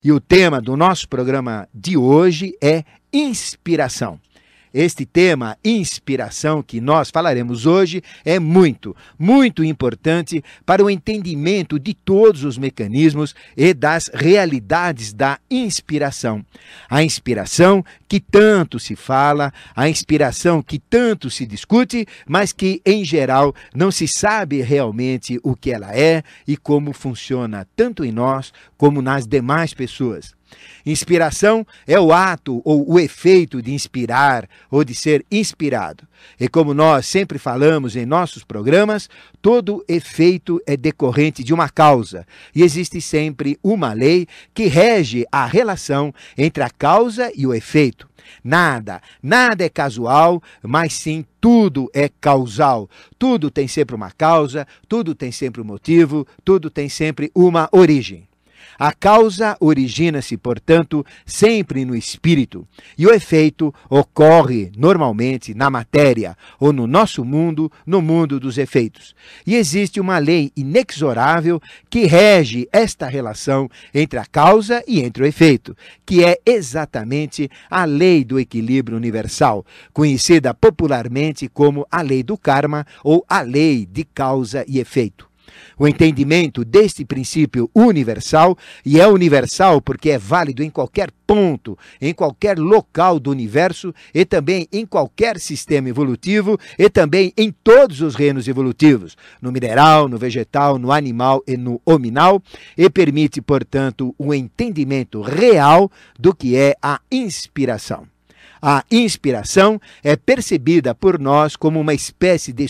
E o tema do nosso programa de hoje é inspiração. Este tema, inspiração, que nós falaremos hoje, é muito importante para o entendimento de todos os mecanismos e das realidades da inspiração. A inspiração que tanto se fala, a inspiração que tanto se discute, mas que, em geral, não se sabe realmente o que ela é e como funciona tanto em nós como nas demais pessoas. Inspiração é o ato ou o efeito de inspirar ou de ser inspirado. E como nós sempre falamos em nossos programas, todo efeito é decorrente de uma causa. E existe sempre uma lei que rege a relação entre a causa e o efeito. Nada é casual, mas sim tudo é causal. Tudo tem sempre uma causa, tudo tem sempre um motivo, tudo tem sempre uma origem. A causa origina-se, portanto, sempre no espírito, e o efeito ocorre normalmente na matéria, ou no nosso mundo, no mundo dos efeitos. E existe uma lei inexorável que rege esta relação entre a causa e entre o efeito, que é exatamente a lei do equilíbrio universal, conhecida popularmente como a lei do karma ou a lei de causa e efeito. O entendimento deste princípio universal, e é universal porque é válido em qualquer ponto, em qualquer local do universo e também em qualquer sistema evolutivo e também em todos os reinos evolutivos, no mineral, no vegetal, no animal e no hominal, e permite, portanto, o entendimento real do que é a inspiração. A inspiração é percebida por nós como uma espécie de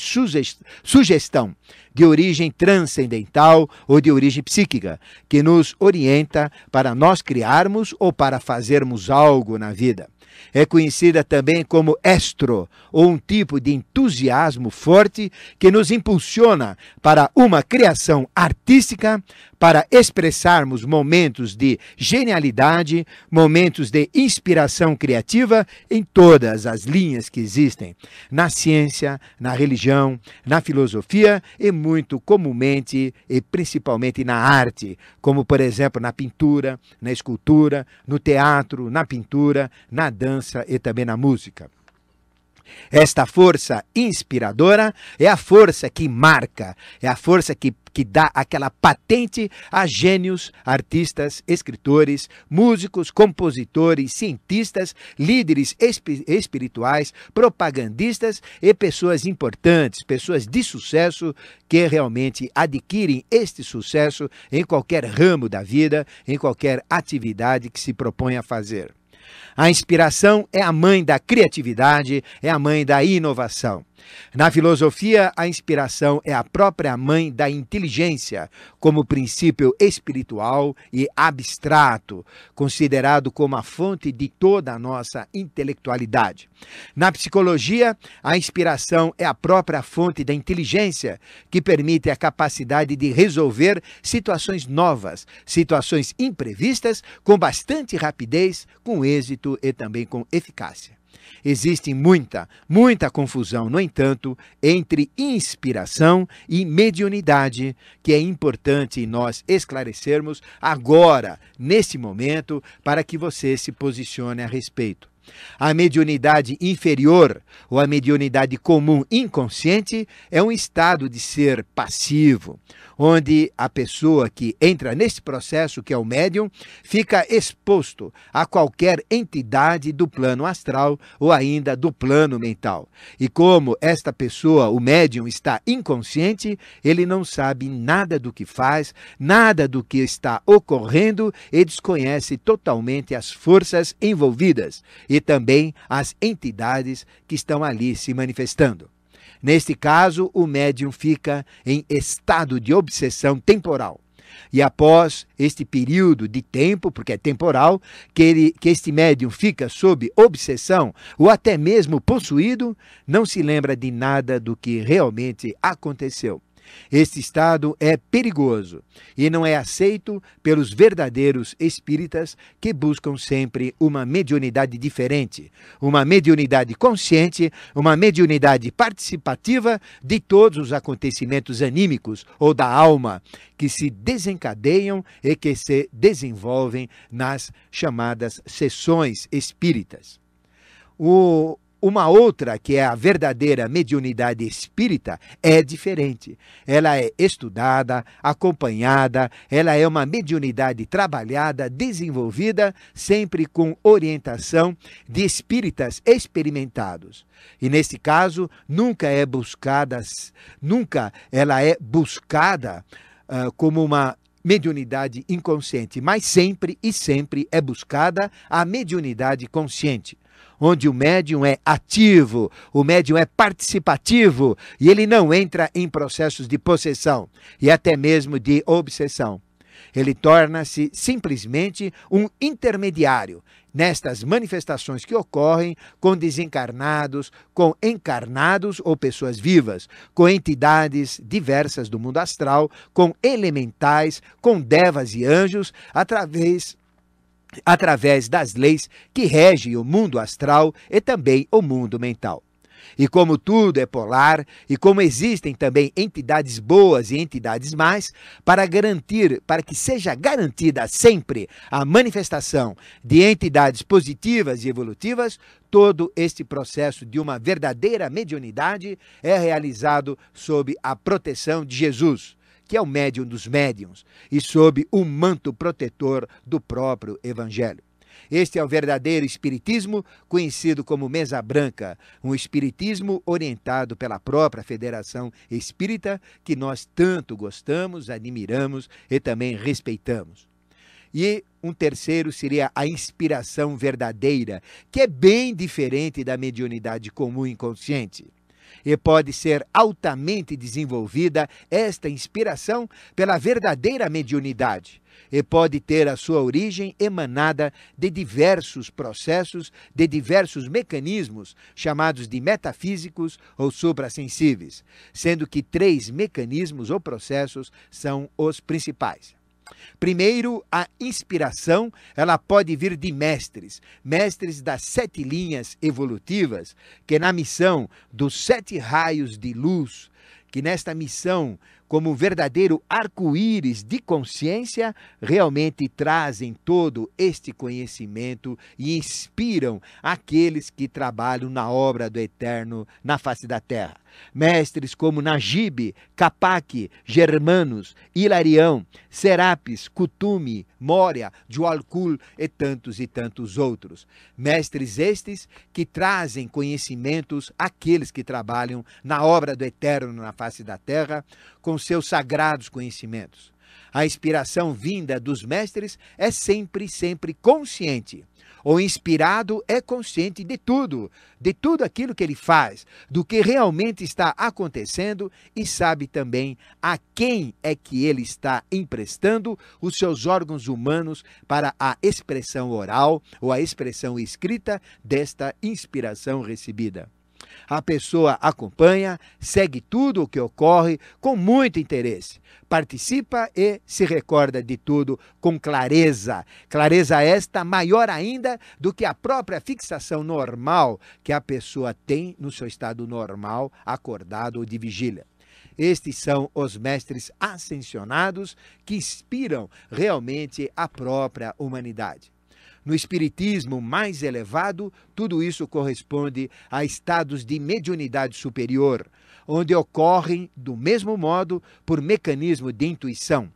sugestão de origem transcendental ou de origem psíquica, que nos orienta para nós criarmos ou para fazermos algo na vida. É conhecida também como estro, ou um tipo de entusiasmo forte que nos impulsiona para uma criação artística, para expressarmos momentos de genialidade, momentos de inspiração criativa em todas as linhas que existem, na ciência, na religião, na filosofia e muito comumente e principalmente na arte, como por exemplo na pintura, na escultura, no teatro, na pintura, na dança e também na música. Esta força inspiradora é a força que marca, é a força que dá aquela patente a gênios, artistas, escritores, músicos, compositores, cientistas, líderes espirituais, propagandistas e pessoas importantes, pessoas de sucesso que realmente adquirem este sucesso em qualquer ramo da vida, em qualquer atividade que se propõe a fazer. A inspiração é a mãe da criatividade, é a mãe da inovação. Na filosofia, a inspiração é a própria mãe da inteligência, como princípio espiritual e abstrato, considerado como a fonte de toda a nossa intelectualidade. Na psicologia, a inspiração é a própria fonte da inteligência, que permite a capacidade de resolver situações novas, situações imprevistas, com bastante rapidez, com êxito e também com eficácia. Existe muita confusão, no entanto, entre inspiração e mediunidade, que é importante nós esclarecermos agora, nesse momento, para que você se posicione a respeito. A mediunidade inferior, ou a mediunidade comum inconsciente, é um estado de ser passivo, onde a pessoa que entra nesse processo, que é o médium, fica exposto a qualquer entidade do plano astral ou ainda do plano mental. E como esta pessoa, o médium, está inconsciente, ele não sabe nada do que faz, nada do que está ocorrendo e desconhece totalmente as forças envolvidas e também as entidades que estão ali se manifestando. Neste caso, o médium fica em estado de obsessão temporal. E após este período de tempo, porque é temporal, que este médium fica sob obsessão ou até mesmo possuído, não se lembra de nada do que realmente aconteceu. Este estado é perigoso e não é aceito pelos verdadeiros espíritas que buscam sempre uma mediunidade diferente, uma mediunidade consciente, uma mediunidade participativa de todos os acontecimentos anímicos ou da alma que se desencadeiam e que se desenvolvem nas chamadas sessões espíritas. Uma outra, que é a verdadeira mediunidade espírita, é diferente. Ela é estudada, acompanhada, ela é uma mediunidade trabalhada, desenvolvida, sempre com orientação de espíritas experimentados. E nesse caso, nunca ela é buscada como uma mediunidade inconsciente, mas sempre e sempre é buscada a mediunidade consciente, onde o médium é ativo, o médium é participativo e ele não entra em processos de possessão e até mesmo de obsessão. Ele torna-se simplesmente um intermediário nestas manifestações que ocorrem com desencarnados, com encarnados ou pessoas vivas, com entidades diversas do mundo astral, com elementais, com devas e anjos, através das leis que regem o mundo astral e também o mundo mental. E como tudo é polar, e como existem também entidades boas e entidades más, para que seja garantida sempre a manifestação de entidades positivas e evolutivas, todo este processo de uma verdadeira mediunidade é realizado sob a proteção de Jesus, que é o médium dos médiuns, e sob o manto protetor do próprio Evangelho. Este é o verdadeiro espiritismo, conhecido como mesa branca, um espiritismo orientado pela própria Federação Espírita, que nós tanto gostamos, admiramos e também respeitamos. E um terceiro seria a inspiração verdadeira, que é bem diferente da mediunidade comum inconsciente. E pode ser altamente desenvolvida esta inspiração pela verdadeira mediunidade, e pode ter a sua origem emanada de diversos processos, de diversos mecanismos chamados de metafísicos ou suprassensíveis, sendo que 3 mecanismos ou processos são os principais. Primeiro, a inspiração, ela pode vir de mestres das 7 linhas evolutivas, que na missão dos 7 raios de luz, que nesta missão, como um verdadeiro arco-íris de consciência, realmente trazem todo este conhecimento e inspiram aqueles que trabalham na obra do Eterno na face da Terra. Mestres como Najib, Capac, Germanos, Hilarião, Serapis, Kuthumi, Moria, Djwhal-Khul e tantos outros. Mestres estes que trazem conhecimentos àqueles que trabalham na obra do Eterno na face da Terra com seus sagrados conhecimentos. A inspiração vinda dos mestres é sempre consciente. O inspirado é consciente de tudo aquilo que ele faz, do que realmente está acontecendo e sabe também a quem é que ele está emprestando os seus órgãos humanos para a expressão oral ou a expressão escrita desta inspiração recebida. A pessoa acompanha, segue tudo o que ocorre com muito interesse, participa e se recorda de tudo com clareza. Clareza esta maior ainda do que a própria fixação normal que a pessoa tem no seu estado normal, acordado ou de vigília. Estes são os mestres ascensionados que inspiram realmente a própria humanidade. No espiritismo mais elevado, tudo isso corresponde a estados de mediunidade superior, onde ocorrem do mesmo modo por mecanismo de intuição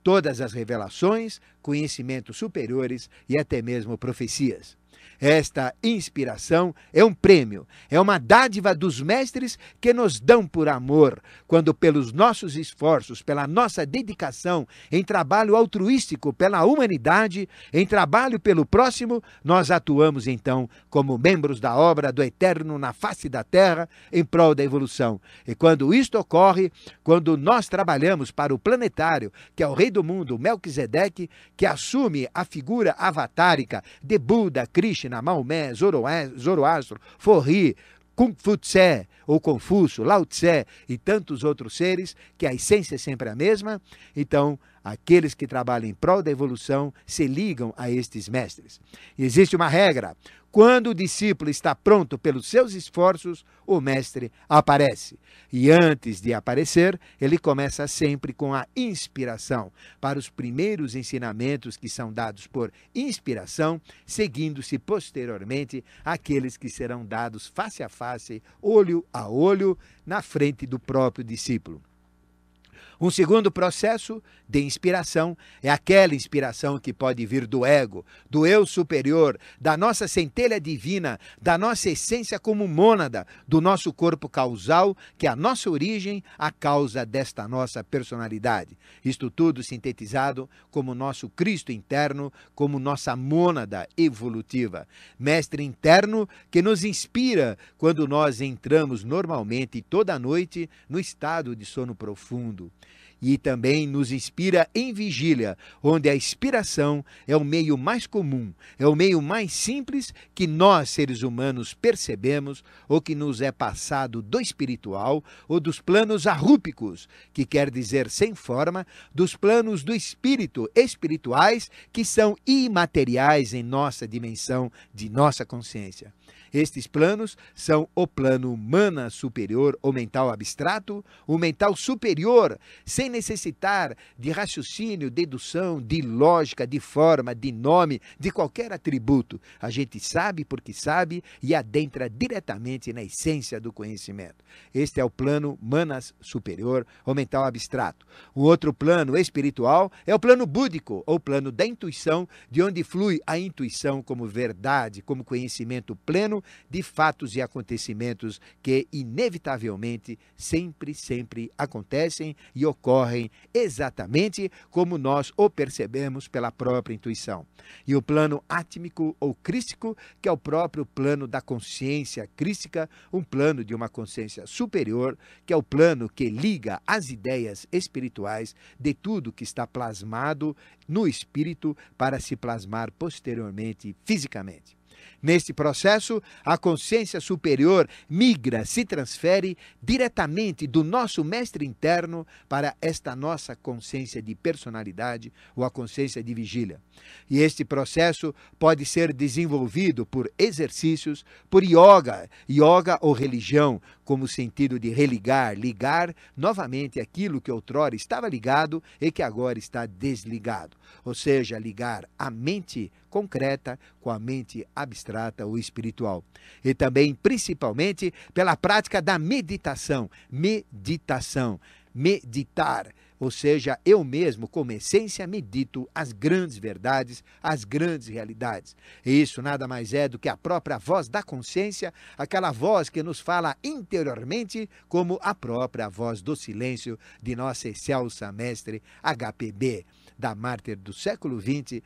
todas as revelações, conhecimentos superiores e até mesmo profecias. Esta inspiração é um prêmio, é uma dádiva dos mestres que nos dão por amor, quando pelos nossos esforços, pela nossa dedicação em trabalho altruístico pela humanidade, em trabalho pelo próximo, nós atuamos então como membros da obra do Eterno na face da Terra em prol da evolução. E quando isto ocorre, quando nós trabalhamos para o planetário, que é o rei do mundo, Melquisedeque, que assume a figura avatárica de Buda, Krishna, Maomé, Zoroastro, Forri, Kung Fu Tse, ou Confúcio, Lao Tse e tantos outros seres, que a essência é sempre a mesma. Então, aqueles que trabalham em prol da evolução se ligam a estes mestres. E existe uma regra: quando o discípulo está pronto pelos seus esforços, o mestre aparece. E antes de aparecer, ele começa sempre com a inspiração, para os primeiros ensinamentos que são dados por inspiração, seguindo-se posteriormente aqueles que serão dados face a face, olho a olho, na frente do próprio discípulo. Um segundo processo de inspiração é aquela inspiração que pode vir do ego, do eu superior, da nossa centelha divina, da nossa essência como mônada, do nosso corpo causal, que é a nossa origem, a causa desta nossa personalidade. Isto tudo sintetizado como nosso Cristo interno, como nossa mônada evolutiva. Mestre interno que nos inspira quando nós entramos normalmente toda noite no estado de sono profundo. E também nos inspira em vigília, onde a inspiração é o meio mais comum, é o meio mais simples que nós, seres humanos, percebemos ou que nos é passado do espiritual ou dos planos arrúpicos, que quer dizer sem forma, dos planos do espírito espirituais que são imateriais em nossa dimensão de nossa consciência. Estes planos são o plano mana superior, ou mental abstrato, o mental superior, sem necessitar de raciocínio, dedução, de lógica, de forma, de nome, de qualquer atributo. A gente sabe porque sabe e adentra diretamente na essência do conhecimento. Este é o plano manas superior, ou mental abstrato. O outro plano espiritual é o plano búdico, ou plano da intuição, de onde flui a intuição como verdade, como conhecimento pleno de fatos e acontecimentos que inevitavelmente sempre acontecem e ocorrem exatamente como nós o percebemos pela própria intuição. E o plano átmico ou crístico, que é o próprio plano da consciência crística, um plano de uma consciência superior, que é o plano que liga as ideias espirituais de tudo que está plasmado no espírito para se plasmar posteriormente fisicamente. Neste processo, a consciência superior migra, se transfere diretamente do nosso mestre interno para esta nossa consciência de personalidade ou a consciência de vigília. E este processo pode ser desenvolvido por exercícios, por yoga ou religião, como sentido de religar, ligar novamente aquilo que outrora estava ligado e que agora está desligado. Ou seja, ligar a mente concreta com a mente abstrata ou espiritual. E também, principalmente, pela prática da meditação. Meditar. Ou seja, eu mesmo, como essência, medito as grandes verdades, as grandes realidades. E isso nada mais é do que a própria voz da consciência, aquela voz que nos fala interiormente, como a própria voz do silêncio de nossa excelsa mestre HPB, da mártir do século XX,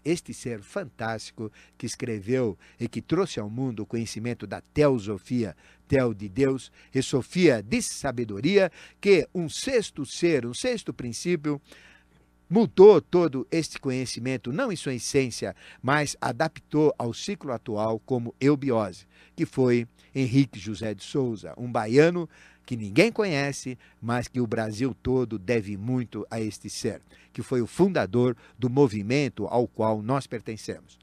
este ser fantástico que escreveu e que trouxe ao mundo o conhecimento da teosofia, tel de Deus, e sofia de sabedoria, que um sexto ser, um sexto princípio, mudou todo este conhecimento, não em sua essência, mas adaptou ao ciclo atual como eubiose, que foi Henrique José de Souza, um baiano que ninguém conhece, mas que o Brasil todo deve muito a este ser, que foi o fundador do movimento ao qual nós pertencemos.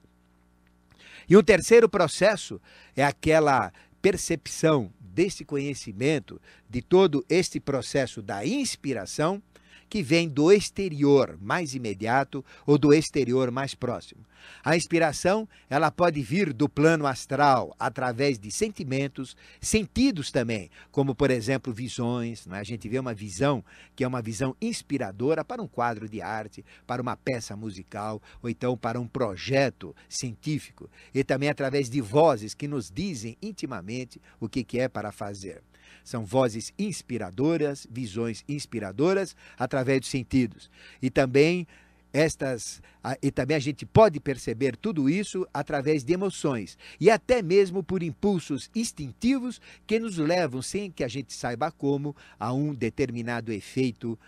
E um terceiro processo é aquela percepção desse conhecimento, de todo este processo da inspiração, que vem do exterior mais imediato ou do exterior mais próximo. A inspiração, ela pode vir do plano astral, através de sentimentos, sentidos também, como, por exemplo, visões. Né? A gente vê uma visão que é uma visão inspiradora para um quadro de arte, para uma peça musical, ou então para um projeto científico. E também através de vozes que nos dizem intimamente o que é para fazer. São vozes inspiradoras, visões inspiradoras através dos sentidos. E também a gente pode perceber tudo isso através de emoções e até mesmo por impulsos instintivos que nos levam, sem que a gente saiba como, a um determinado efeito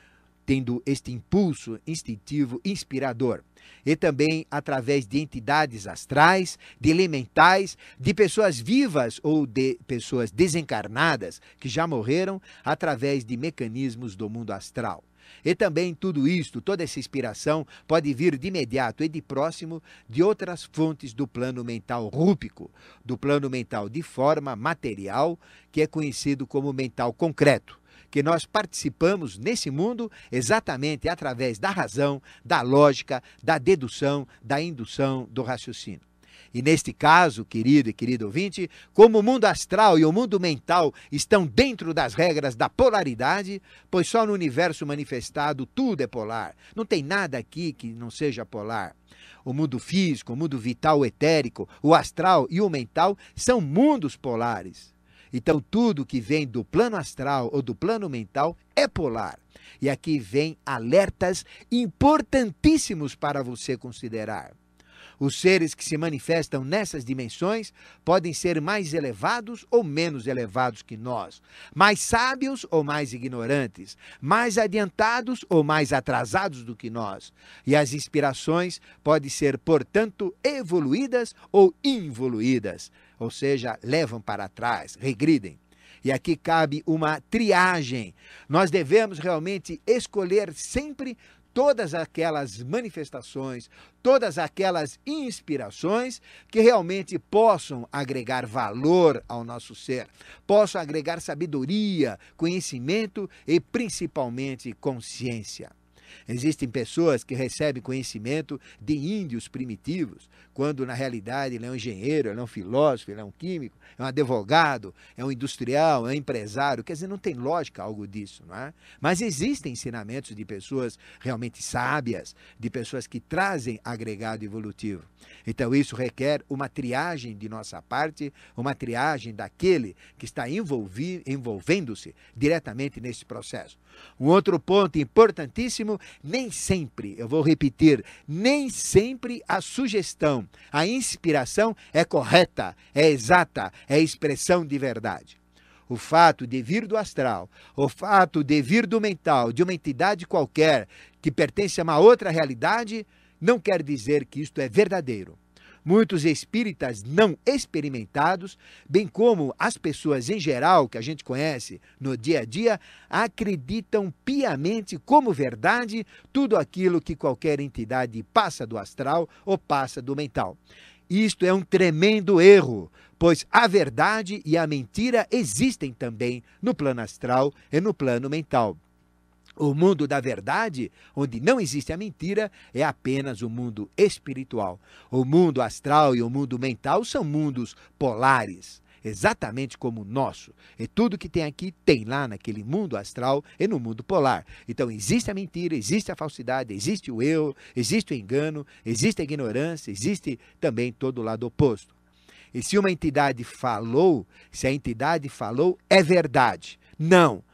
tendo este impulso instintivo inspirador. E também através de entidades astrais, de elementais, de pessoas vivas ou de pessoas desencarnadas que já morreram, através de mecanismos do mundo astral. E também tudo isto, toda essa inspiração pode vir de imediato e de próximo de outras fontes do plano mental rúpico, do plano mental de forma material, que é conhecido como mental concreto, que nós participamos nesse mundo exatamente através da razão, da lógica, da dedução, da indução, do raciocínio. E neste caso, querido e querido ouvinte, como o mundo astral e o mundo mental estão dentro das regras da polaridade, pois só no universo manifestado tudo é polar. Não tem nada aqui que não seja polar. O mundo físico, o mundo vital, o etérico, o astral e o mental são mundos polares. Então, tudo que vem do plano astral ou do plano mental é polar. E aqui vem alertas importantíssimos para você considerar. Os seres que se manifestam nessas dimensões podem ser mais elevados ou menos elevados que nós, mais sábios ou mais ignorantes, mais adiantados ou mais atrasados do que nós. E as inspirações podem ser, portanto, evoluídas ou involuídas, ou seja, levam para trás, regridem. E aqui cabe uma triagem. Nós devemos realmente escolher sempre todas aquelas manifestações, todas aquelas inspirações que realmente possam agregar valor ao nosso ser, possam agregar sabedoria, conhecimento e principalmente consciência. Existem pessoas que recebem conhecimento de índios primitivos, quando na realidade ele é um engenheiro, ele é um filósofo, ele é um químico, é um advogado, é um industrial, é um empresário. Quer dizer, não tem lógica algo disso, não é? Mas existem ensinamentos de pessoas realmente sábias, de pessoas que trazem agregado evolutivo. Então isso requer uma triagem de nossa parte, uma triagem daquele que está envolvendo-se diretamente nesse processo. Um outro ponto importantíssimo, nem sempre, eu vou repetir, nem sempre a sugestão, a inspiração é correta, é exata, é expressão de verdade. O fato de vir do astral, o fato de vir do mental, de uma entidade qualquer que pertence a uma outra realidade, não quer dizer que isto é verdadeiro. Muitos espíritas não experimentados, bem como as pessoas em geral que a gente conhece no dia a dia, acreditam piamente como verdade tudo aquilo que qualquer entidade passa do astral ou passa do mental. Isto é um tremendo erro, pois a verdade e a mentira existem também no plano astral e no plano mental. O mundo da verdade, onde não existe a mentira, é apenas o mundo espiritual. O mundo astral e o mundo mental são mundos polares, exatamente como o nosso. E tudo que tem aqui tem lá naquele mundo astral e no mundo polar. Então existe a mentira, existe a falsidade, existe o eu, existe o engano, existe a ignorância, existe também todo o lado oposto. E se uma entidade falou, se a entidade falou, é verdade. Não.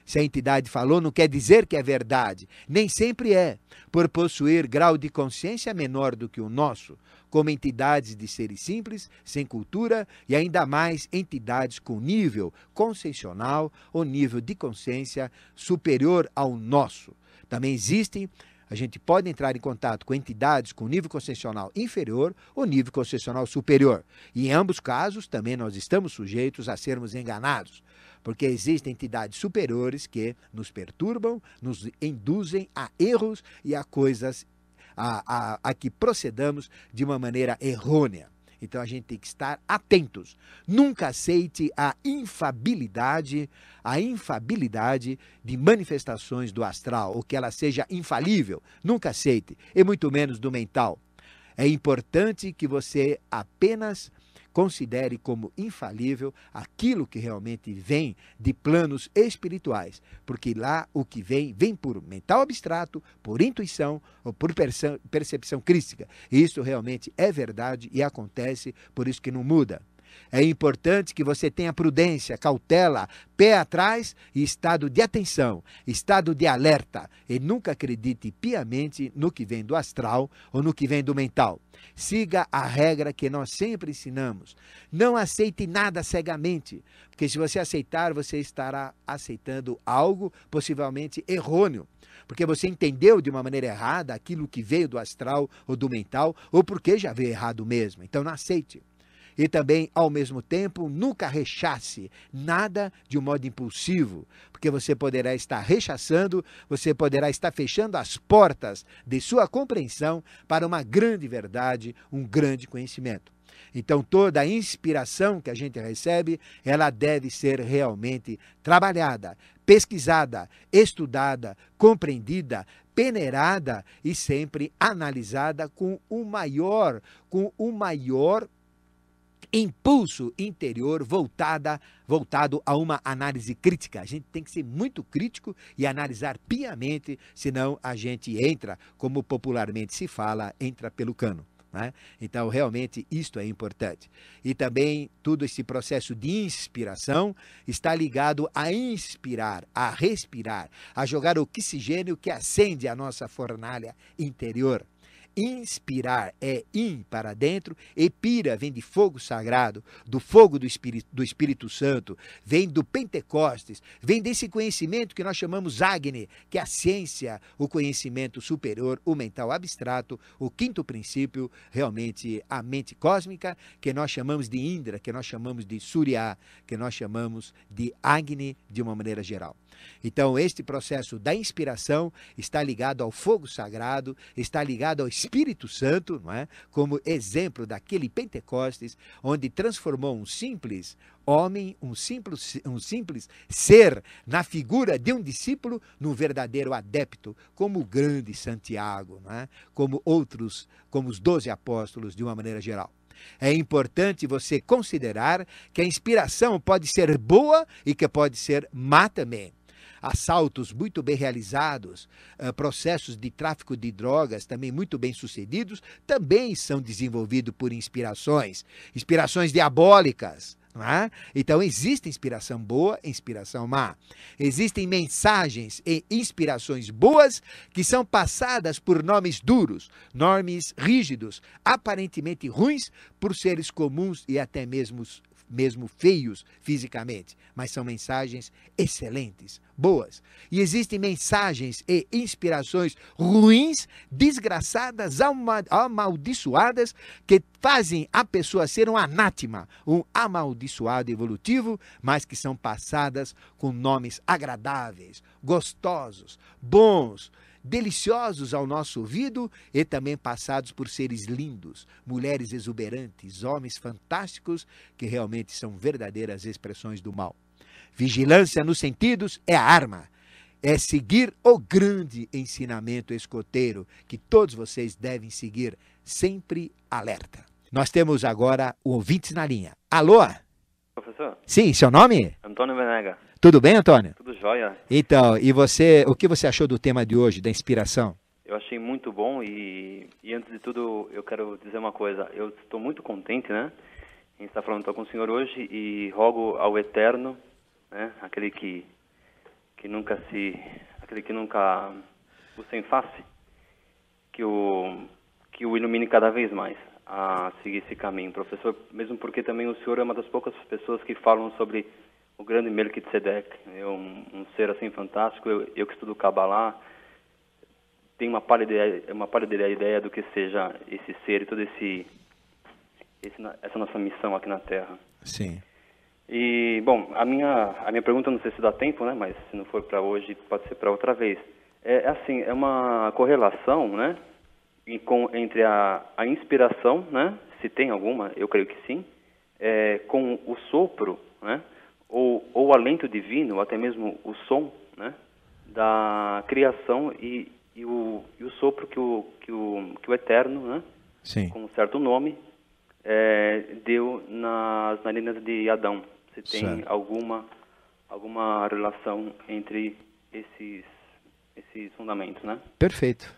Se a entidade falou, não quer dizer que é verdade. Nem sempre é, por possuir grau de consciência menor do que o nosso, como entidades de seres simples, sem cultura, e ainda mais entidades com nível consciencial ou nível de consciência superior ao nosso. Também existem, a gente pode entrar em contato com entidades com nível consciencial inferior ou nível consciencial superior. E em ambos casos, também nós estamos sujeitos a sermos enganados, porque existem entidades superiores que nos perturbam, nos induzem a erros e a coisas a que procedamos de uma maneira errônea. Então a gente tem que estar atentos. Nunca aceite a infabilidade de manifestações do astral, ou que ela seja infalível. Nunca aceite, e muito menos do mental. É importante que você apenas considere como infalível aquilo que realmente vem de planos espirituais, porque lá o que vem por mental abstrato, por intuição ou por percepção crística. E isso realmente é verdade e acontece, por isso que não muda. É importante que você tenha prudência, cautela, pé atrás e estado de atenção, estado de alerta. E nunca acredite piamente no que vem do astral ou no que vem do mental. Siga a regra que nós sempre ensinamos. Não aceite nada cegamente, porque se você aceitar, você estará aceitando algo possivelmente errôneo. Porque você entendeu de uma maneira errada aquilo que veio do astral ou do mental, ou porque já veio errado mesmo. Então não aceite. E também, ao mesmo tempo, nunca rechace nada de um modo impulsivo, porque você poderá estar rechaçando, você poderá estar fechando as portas de sua compreensão para uma grande verdade, um grande conhecimento. Então, toda a inspiração que a gente recebe, ela deve ser realmente trabalhada, pesquisada, estudada, compreendida, peneirada e sempre analisada com o maior impulso interior voltado a uma análise crítica. A gente tem que ser muito crítico e analisar piamente, senão a gente entra, como popularmente se fala, entra pelo cano. Né? Então, realmente, isto é importante. E também, todo esse processo de inspiração está ligado a inspirar, a respirar, a jogar oxigênio que acende a nossa fornalha interior. Inspirar é in para dentro, e pira vem de fogo sagrado, do fogo do Espírito Santo, vem do Pentecostes, vem desse conhecimento que nós chamamos Agni, que é a ciência, o conhecimento superior, o mental abstrato, o quinto princípio, realmente a mente cósmica, que nós chamamos de Indra, que nós chamamos de Surya, que nós chamamos de Agni de uma maneira geral. Então, este processo da inspiração está ligado ao fogo sagrado, está ligado ao Espírito Santo, não é? Como exemplo daquele Pentecostes, onde transformou um simples homem, um simples ser, na figura de um discípulo, num verdadeiro adepto, como o grande Santiago, não é? Como outros, como os 12 apóstolos, de uma maneira geral. É importante você considerar que a inspiração pode ser boa e que pode ser má também. Assaltos muito bem realizados, processos de tráfico de drogas também muito bem sucedidos, também são desenvolvidos por inspirações diabólicas. Não é? Então, existe inspiração boa e inspiração má. Existem mensagens e inspirações boas que são passadas por nomes duros, nomes rígidos, aparentemente ruins por seres comuns e até mesmo feios fisicamente, mas são mensagens excelentes, boas. E existem mensagens e inspirações ruins, desgraçadas, amaldiçoadas, que fazem a pessoa ser um anátema, um amaldiçoado evolutivo, mas que são passadas com nomes agradáveis, gostosos, bons, deliciosos ao nosso ouvido, e também passados por seres lindos, mulheres exuberantes, homens fantásticos, que realmente são verdadeiras expressões do mal. Vigilância nos sentidos é a arma. É seguir o grande ensinamento escoteiro, que todos vocês devem seguir, sempre alerta. Nós temos agora ouvintes na linha. Alô? Professor? Sim, seu nome? Antônio Venega. Tudo bem, Antônio? Tudo jóia. Então, e você, o que você achou do tema de hoje, da inspiração? Eu achei muito bom e antes de tudo eu quero dizer uma coisa. Eu estou muito contente, né, em estar falando com o senhor hoje e rogo ao Eterno, né, aquele que nunca o sem face, que o ilumine cada vez mais a seguir esse caminho, professor, mesmo porque também o senhor é uma das poucas pessoas que falam sobre o grande Melquitzedek. É um ser assim fantástico. Eu que estudo Kabbalah, tenho uma pálida ideia do que seja esse ser e toda essa nossa missão aqui na Terra. Sim. E, bom, a minha pergunta, não sei se dá tempo, né, mas se não for para hoje, pode ser para outra vez. É uma correlação, né, entre a inspiração, né, se tem alguma, eu creio que sim, com o sopro, né, ou o alento divino, ou até mesmo o som, né, da criação e o sopro que o Eterno, né, sim, com um certo nome, deu nas narinas de Adão. Se tem certo. alguma relação entre esses fundamentos, né? Perfeito.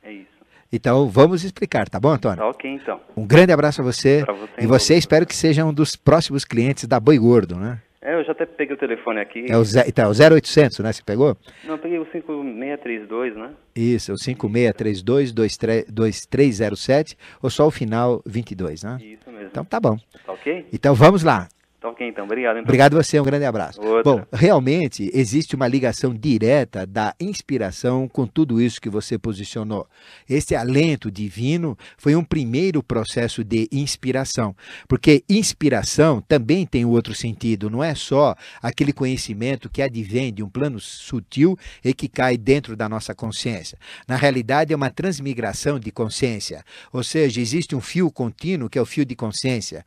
É isso. Então, vamos explicar, tá bom, Antônio? Tá ok, então. Um grande abraço a você. Pra você, E você, espero que seja um dos próximos clientes da Boi Gordo, né? Eu já até peguei o telefone aqui. É o 0800, né? Você pegou? Não, eu peguei o 5632, né? Isso, o 5632-2307, ou só o final 22, né? Isso mesmo. Então, tá bom. Tá ok? Então, vamos lá. Tá ok, então. Obrigado. Então. Obrigado a você, um grande abraço. Outra. Bom, realmente existe uma ligação direta da inspiração com tudo isso que você posicionou. Esse alento divino foi um primeiro processo de inspiração, porque inspiração também tem outro sentido, não é só aquele conhecimento que advém de um plano sutil e que cai dentro da nossa consciência. Na realidade, é uma transmigração de consciência, ou seja, existe um fio contínuo que é o fio de consciência.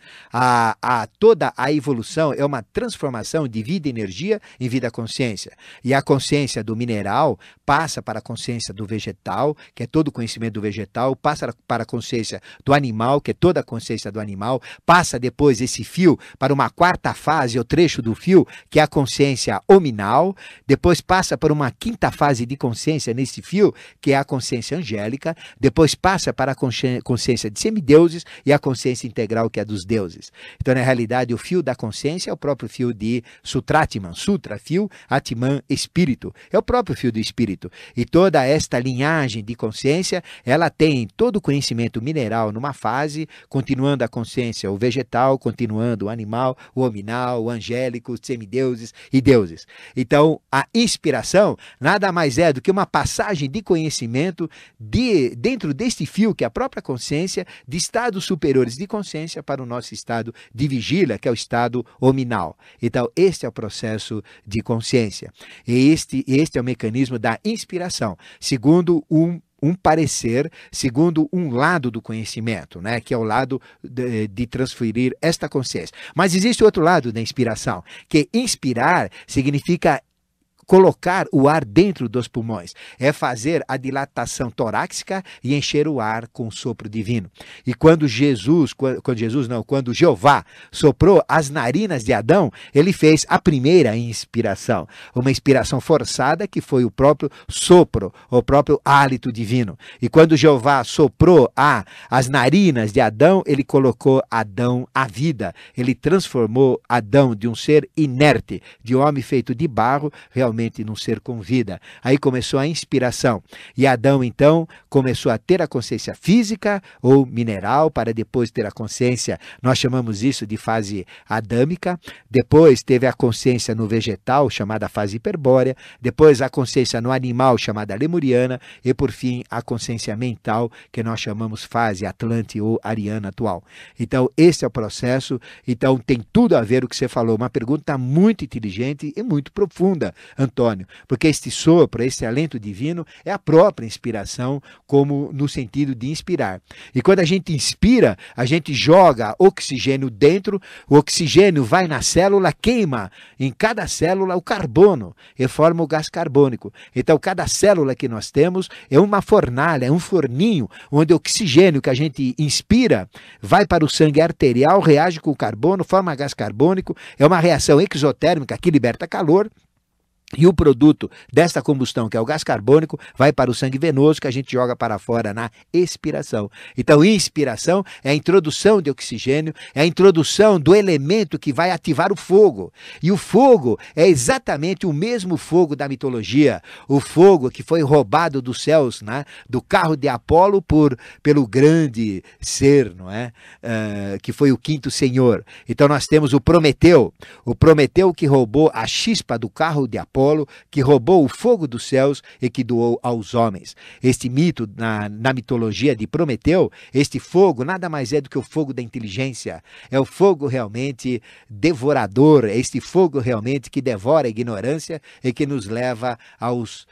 Toda a evolução é uma transformação de vida e energia em vida-consciência. E a consciência do mineral passa para a consciência do vegetal, que é todo o conhecimento do vegetal, passa para a consciência do animal, que é toda a consciência do animal, passa depois esse fio para uma quarta fase, ou trecho do fio, que é a consciência hominal, depois passa para uma quinta fase de consciência nesse fio, que é a consciência angélica, depois passa para a consciência de semideuses e a consciência integral, que é dos deuses. Então, na realidade, o fio da consciência é o próprio fio de Sutratman, Sutra, fio, Atman, espírito. É o próprio fio do espírito. E toda esta linhagem de consciência, ela tem todo o conhecimento mineral numa fase, continuando a consciência, o vegetal, continuando o animal, o hominal, o angélico, os semideuses e deuses. Então, a inspiração nada mais é do que uma passagem de conhecimento dentro deste fio, que é a própria consciência, de estados superiores de consciência para o nosso estado de vigília, que é o estado hominal. Então, este é o processo de consciência. E este é o mecanismo da inspiração, segundo um parecer, segundo um lado do conhecimento, né, que é o lado de transferir esta consciência. Mas existe outro lado da inspiração, que inspirar significa colocar o ar dentro dos pulmões, é fazer a dilatação torácica e encher o ar com o sopro divino. E quando Jeová soprou as narinas de Adão, ele fez a primeira inspiração, uma inspiração forçada que foi o próprio sopro, o próprio hálito divino. E quando Jeová soprou as narinas de Adão, ele colocou Adão à vida, ele transformou Adão de um ser inerte, de um homem feito de barro, realmente num ser com vida. Aí começou a inspiração. E Adão, então, começou a ter a consciência física ou mineral, para depois ter a consciência, nós chamamos isso de fase adâmica. Depois teve a consciência no vegetal, chamada fase hiperbórea. Depois a consciência no animal, chamada lemuriana. E por fim, a consciência mental, que nós chamamos fase atlante ou ariana atual. Então, esse é o processo. Então, tem tudo a ver o que você falou. Uma pergunta muito inteligente e muito profunda, Antônio, porque este sopro, este alento divino é a própria inspiração, como no sentido de inspirar. E quando a gente inspira, a gente joga oxigênio dentro, o oxigênio vai na célula, queima em cada célula o carbono e forma o gás carbônico. Então, cada célula que nós temos é uma fornalha, é um forninho, onde o oxigênio que a gente inspira vai para o sangue arterial, reage com o carbono, forma gás carbônico, é uma reação exotérmica que liberta calor. E o produto desta combustão, que é o gás carbônico, vai para o sangue venoso, que a gente joga para fora na expiração. Então, inspiração é a introdução de oxigênio, é a introdução do elemento que vai ativar o fogo. E o fogo é exatamente o mesmo fogo da mitologia, o fogo que foi roubado dos céus, né, do carro de Apolo pelo grande ser, não é? Que foi o quinto senhor. Então, nós temos o Prometeu que roubou a chispa do carro de Apolo, que roubou o fogo dos céus e que doou aos homens. Este mito, na mitologia de Prometeu, este fogo nada mais é do que o fogo da inteligência. É o fogo realmente devorador, é este fogo realmente que devora a ignorância e que nos leva aos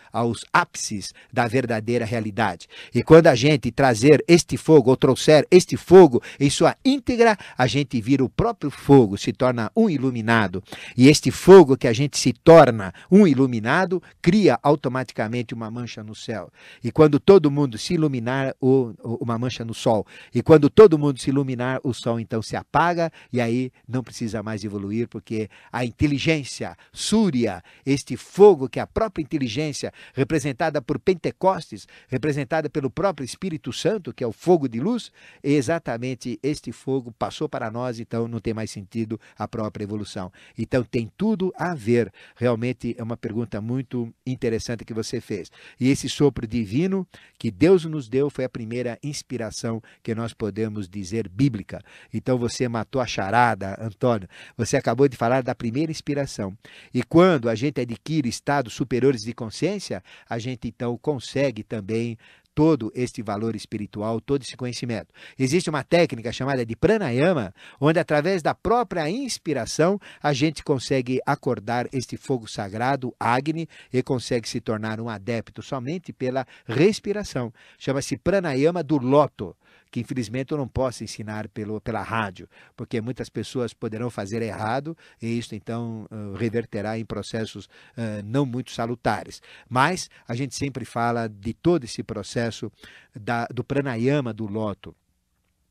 ápices da verdadeira realidade. E quando a gente trazer este fogo, ou trouxer este fogo em sua íntegra, a gente vira o próprio fogo, se torna um iluminado. E este fogo que a gente se torna um iluminado cria automaticamente uma mancha no céu. E quando todo mundo se iluminar, uma mancha no sol. E quando todo mundo se iluminar, o sol então se apaga e aí não precisa mais evoluir, porque a inteligência súria, este fogo que é a própria inteligência, representada por Pentecostes, representada pelo próprio Espírito Santo, que é o fogo de luz, exatamente este fogo passou para nós, então não tem mais sentido a própria evolução. Então tem tudo a ver. Realmente é uma pergunta muito interessante que você fez. E esse sopro divino que Deus nos deu foi a primeira inspiração que nós podemos dizer bíblica. Então você matou a charada, Antônio. Você acabou de falar da primeira inspiração. E quando a gente adquire estados superiores de consciência, a gente então consegue também todo este valor espiritual, todo esse conhecimento. Existe uma técnica chamada de pranayama, onde através da própria inspiração a gente consegue acordar este fogo sagrado, Agni, e consegue se tornar um adepto somente pela respiração. Chama-se pranayama do loto, que infelizmente eu não posso ensinar pela rádio, porque muitas pessoas poderão fazer errado e isso então reverterá em processos não muito salutares. Mas a gente sempre fala de todo esse processo do pranayama do loto.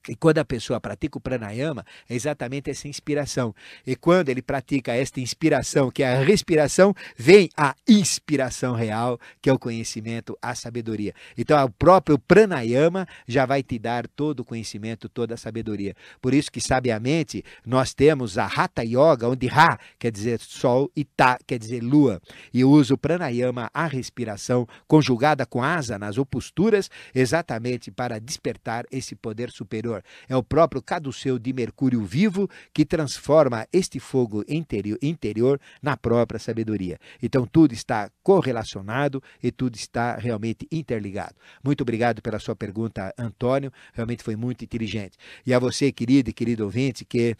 E quando a pessoa pratica o pranayama, é exatamente essa inspiração. E quando ele pratica esta inspiração, que é a respiração, vem a inspiração real, que é o conhecimento, a sabedoria. Então, o próprio pranayama já vai te dar todo o conhecimento, toda a sabedoria. Por isso que, sabiamente, nós temos a Hatha Yoga, onde Ra quer dizer sol e Ta quer dizer lua. E usa o pranayama, a respiração, conjugada com asanas ou posturas, exatamente para despertar esse poder superior. É o próprio caduceu de Mercúrio vivo que transforma este fogo interior na própria sabedoria. Então tudo está correlacionado e tudo está realmente interligado. Muito obrigado pela sua pergunta, Antônio. Realmente foi muito inteligente. E a você, querido e querido ouvinte, que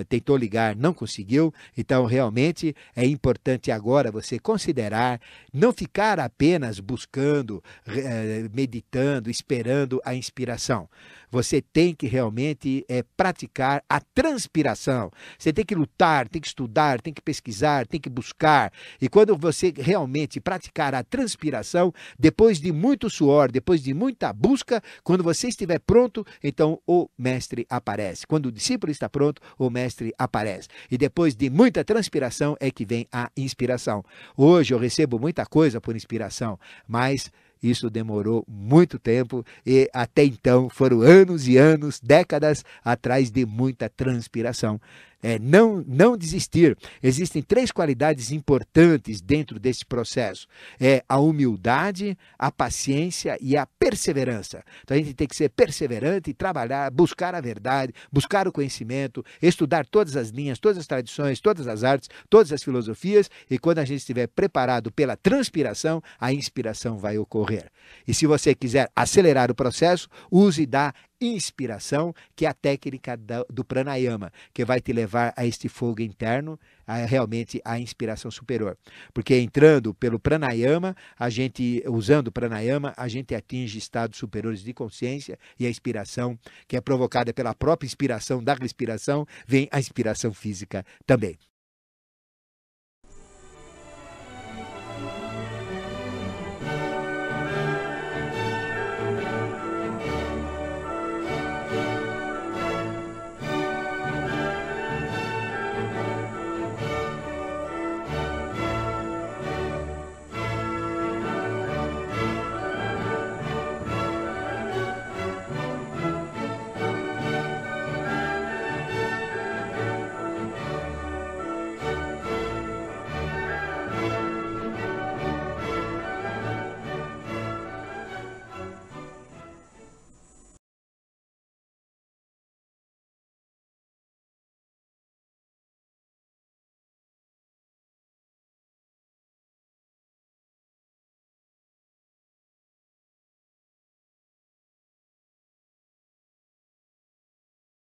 tentou ligar, não conseguiu. Então realmente é importante agora você considerar, não ficar apenas buscando, meditando, esperando a inspiração. Você tem que realmente praticar a transpiração. Você tem que lutar, tem que estudar, tem que pesquisar, tem que buscar. E quando você realmente praticar a transpiração, depois de muito suor, depois de muita busca, quando você estiver pronto, então o mestre aparece. Quando o discípulo está pronto, o mestre aparece. E depois de muita transpiração é que vem a inspiração. Hoje eu recebo muita coisa por inspiração, mas isso demorou muito tempo e até então foram anos e anos, décadas atrás de muita transpiração. Não desistir. Existem 3 qualidades importantes dentro desse processo. A humildade, a paciência e a perseverança. Então a gente tem que ser perseverante, trabalhar, buscar a verdade, buscar o conhecimento, estudar todas as linhas, todas as tradições, todas as artes, todas as filosofias, e quando a gente estiver preparado pela transpiração, a inspiração vai ocorrer. E se você quiser acelerar o processo, use da inspiração, que é a técnica do pranayama, que vai te levar a este fogo interno, realmente a inspiração superior. Porque entrando pelo pranayama, usando o pranayama, a gente atinge estados superiores de consciência e a inspiração, que é provocada pela própria inspiração da respiração, vem a inspiração física também.